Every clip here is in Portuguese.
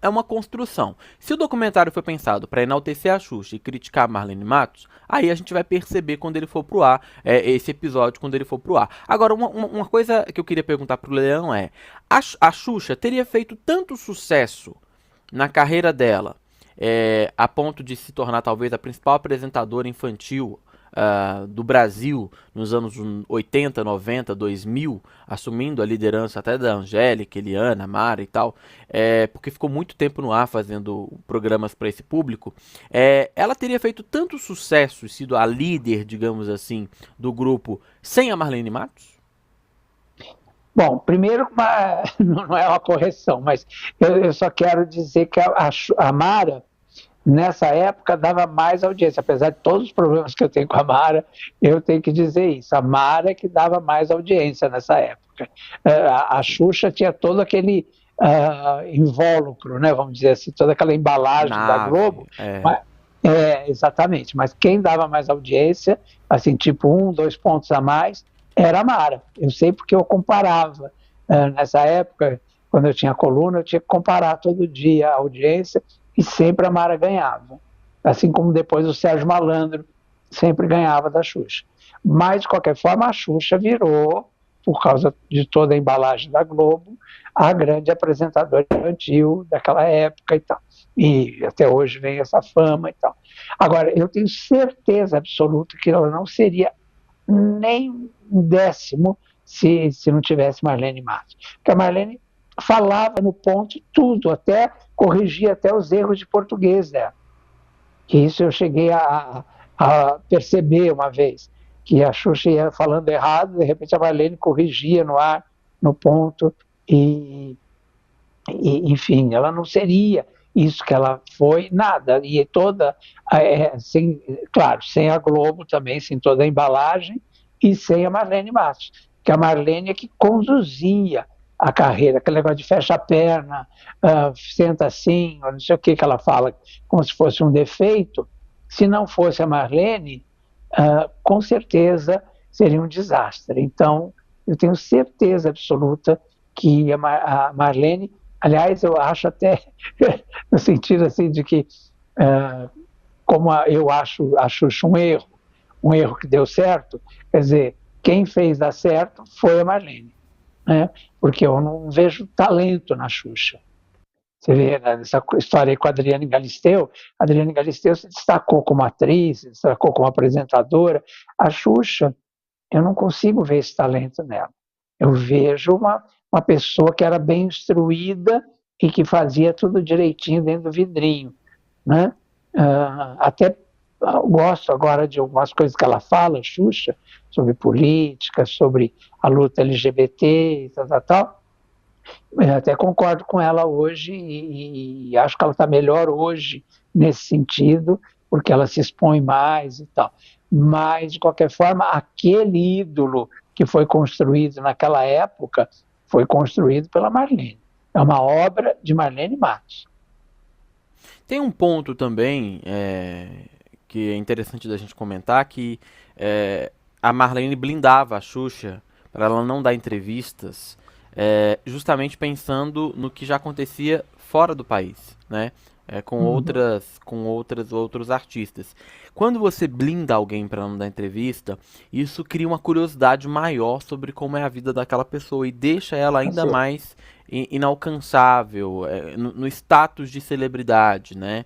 é uma construção. Se o documentário foi pensado para enaltecer a Xuxa e criticar a Marlene Matos, aí a gente vai perceber quando ele for pro ar, esse episódio quando ele for pro ar. Agora, uma coisa que eu queria perguntar pro Leão é: a Xuxa teria feito tanto sucesso na carreira dela, a ponto de se tornar talvez a principal apresentadora infantil do Brasil nos anos 80, 90, 2000, assumindo a liderança até da Angélica, Eliana, Mara e tal, porque ficou muito tempo no ar fazendo programas para esse público. Ela teria feito tanto sucesso e sido a líder, digamos assim, do grupo sem a Marlene Matos? Bom, primeiro, não é uma correção, mas eu só quero dizer que a Mara, nessa época, dava mais audiência. Apesar de todos os problemas que eu tenho com a Mara, eu tenho que dizer isso. A Mara é que dava mais audiência nessa época. A Xuxa tinha todo aquele invólucro, né, vamos dizer assim, toda aquela embalagem da Nave, Globo. Exatamente, mas quem dava mais audiência, assim, tipo 2 pontos a mais, era a Mara. Eu sei porque eu comparava. Nessa época, quando eu tinha coluna, eu tinha que comparar todo dia a audiência e sempre a Mara ganhava. Assim como depois o Sérgio Malandro sempre ganhava da Xuxa. Mas, de qualquer forma, a Xuxa virou, por causa de toda a embalagem da Globo, a grande apresentadora infantil daquela época e tal. E até hoje vem essa fama e tal. Agora, eu tenho certeza absoluta que ela não seria nem um décimo se não tivesse Marlene Matos. Porque a Marlene falava no ponto tudo, até corrigia até os erros de português dela. Que isso eu cheguei a perceber uma vez, que a Xuxa ia falando errado, de repente a Marlene corrigia no ar, no ponto, enfim, ela não seria isso que ela foi, nada, e toda, sem, claro, sem a Globo também, sem toda a embalagem, e sem a Marlene Matos, que a Marlene é que conduzia a carreira, aquele negócio de fecha a perna, senta assim, ou não sei o que ela fala, como se fosse um defeito. Se não fosse a Marlene, com certeza seria um desastre. Então, eu tenho certeza absoluta que a Marlene, aliás, eu acho até, no sentido assim de que, como eu acho a Xuxa um erro que deu certo, quer dizer, quem fez dar certo foi a Marlene, né? Porque eu não vejo talento na Xuxa. Você vê nessa história aí com a Adriane Galisteu se destacou como atriz, se destacou como apresentadora. A Xuxa, eu não consigo ver esse talento nela. Eu vejo uma pessoa que era bem instruída e que fazia tudo direitinho dentro do vidrinho, né? Até gosto agora de algumas coisas que ela fala, Xuxa, sobre política, sobre a luta LGBT e tal, tal, tal. Eu até concordo com ela hoje e acho que ela está melhor hoje nesse sentido, porque ela se expõe mais e tal. Mas, de qualquer forma, aquele ídolo que foi construído naquela época foi construído pela Marlene. É uma obra de Marlene Matos. Tem um ponto também que é interessante da gente comentar, que a Marlene blindava a Xuxa para ela não dar entrevistas, justamente pensando no que já acontecia fora do país, né? Com Uhum. outros artistas. Quando você blinda alguém para não dar entrevista, isso cria uma curiosidade maior sobre como é a vida daquela pessoa e deixa ela ainda Assim, mais inalcançável, no status de celebridade, né?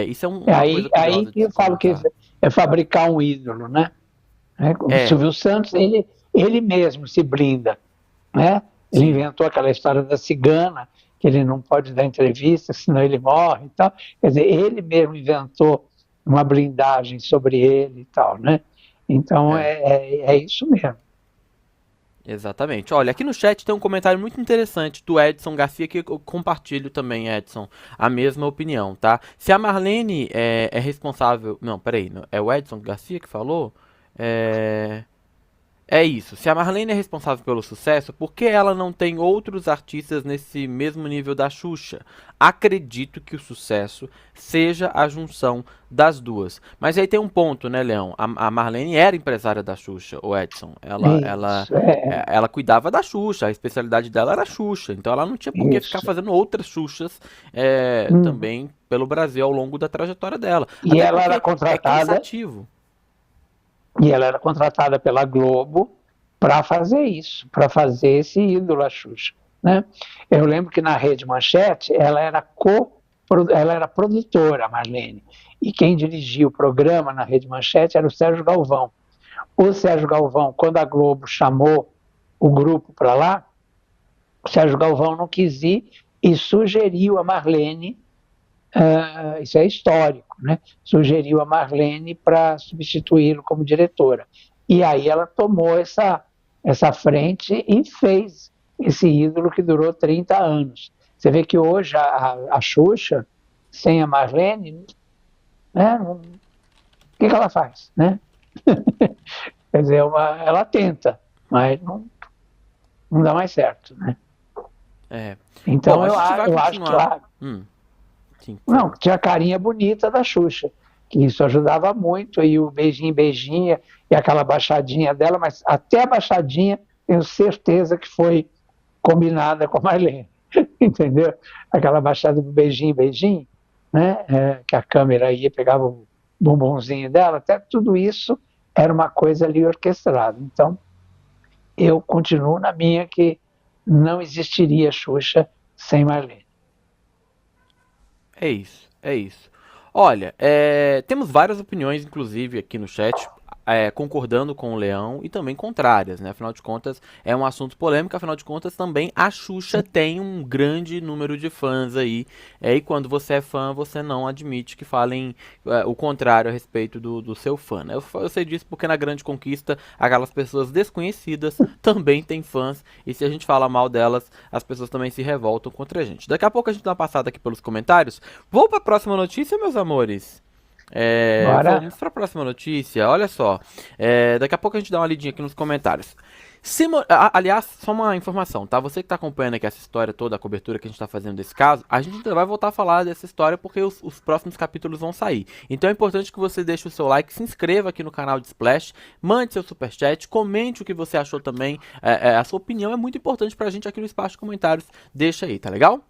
Isso é é uma aí, coisa aí curiosa de que se eu falo que comentar. é fabricar um ídolo, né? O É, Silvio Santos, ele mesmo se blinda, né? Ele sim. inventou aquela história da cigana, que ele não pode dar entrevista, senão ele morre e tal. Quer dizer, ele mesmo inventou uma blindagem sobre ele e tal, né? Então É. é isso mesmo. Exatamente. Olha, aqui no chat tem um comentário muito interessante do Edson Garcia que eu compartilho também, Edson, a mesma opinião, tá? Se a Marlene é responsável. Não, peraí, é o Edson Garcia que falou? É. É isso. Se a Marlene é responsável pelo sucesso, por que ela não tem outros artistas nesse mesmo nível da Xuxa? Acredito que o sucesso seja a junção das duas. Mas aí tem um ponto, né, Leão? A Marlene era empresária da Xuxa, o Edson. Isso, é, Ela cuidava da Xuxa, a especialidade dela era a Xuxa. Então ela não tinha por que ficar isso. fazendo outras Xuxas Uhum. também pelo Brasil ao longo da trajetória dela. E Até ela era porque é contratada, cansativo. e ela era contratada pela Globo para fazer isso, para fazer esse ídolo, a Xuxa. Né? Eu lembro que na Rede Manchete ela era produtora, a Marlene, e quem dirigia o programa na Rede Manchete era o Sérgio Galvão. O Sérgio Galvão, quando a Globo chamou o grupo para lá, o Sérgio Galvão não quis ir e sugeriu a Marlene, isso é histórico, né? Sugeriu a Marlene para substituí-lo como diretora. E aí ela tomou essa frente e fez esse ídolo que durou 30 anos. Você vê que hoje a Xuxa, sem a Marlene, né, o que ela faz? Né? Quer dizer, ela tenta, mas não dá mais certo. Né? É. Bom, Então a gente vai eu acho que continuar. lá, Sim, por não, favor. tinha a carinha bonita da Xuxa, que isso ajudava muito, e o beijinho, beijinha, e aquela baixadinha dela, mas até a baixadinha, tenho certeza que foi combinada com a Marlene, entendeu? Aquela baixada do beijinho, beijinho, né? Que a câmera ia, pegava o bumbumzinho dela, até tudo isso era uma coisa ali orquestrada. Então, eu continuo na minha que não existiria Xuxa sem Marlene. É isso, é isso. Olha, temos várias opiniões, inclusive, aqui no chat, concordando com o Leão e também contrárias, né? Afinal de contas, é um assunto polêmico, afinal de contas, também a Xuxa tem um grande número de fãs aí. E quando você é fã, você não admite que falem o contrário a respeito do seu fã, né? Eu sei disso porque na Grande Conquista, aquelas pessoas desconhecidas também têm fãs, e se a gente fala mal delas, as pessoas também se revoltam contra a gente. Daqui a pouco a gente dá uma passada aqui pelos comentários. Vou para a próxima notícia, meus amores. Bora? Vamos para a próxima notícia. Olha só. Daqui a pouco a gente dá uma lidinha aqui nos comentários. Aliás, só uma informação, tá? Você que está acompanhando aqui essa história toda, a cobertura que a gente está fazendo desse caso, a gente ainda vai voltar a falar dessa história porque os próximos capítulos vão sair. Então é importante que você deixe o seu like, se inscreva aqui no canal de Splash, mande seu superchat, comente o que você achou também. A sua opinião é muito importante pra gente aqui no espaço de comentários. Deixa aí, tá legal?